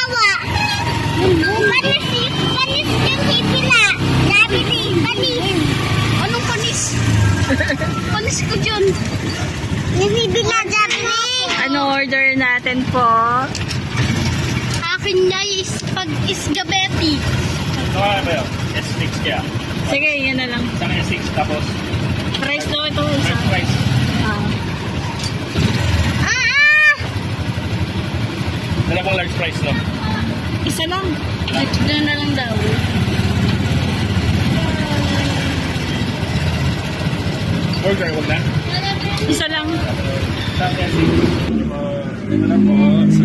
Kawawa. Panis yung hipila. Sabi ni, panis. Anong panis? Panis ko dyan. Nibibila, sabi ni. Ano order natin po? Akin niya is-gabeti. Ito ka ba yun? S6 kaya. Sige, yan na lang. Isang S6 tapos Price daw ito. Isa. price. Dalawang large price no? Isa lang. Ito na lang daw. Burger, wag na? Isa lang. Isang S6. Ito na po. So,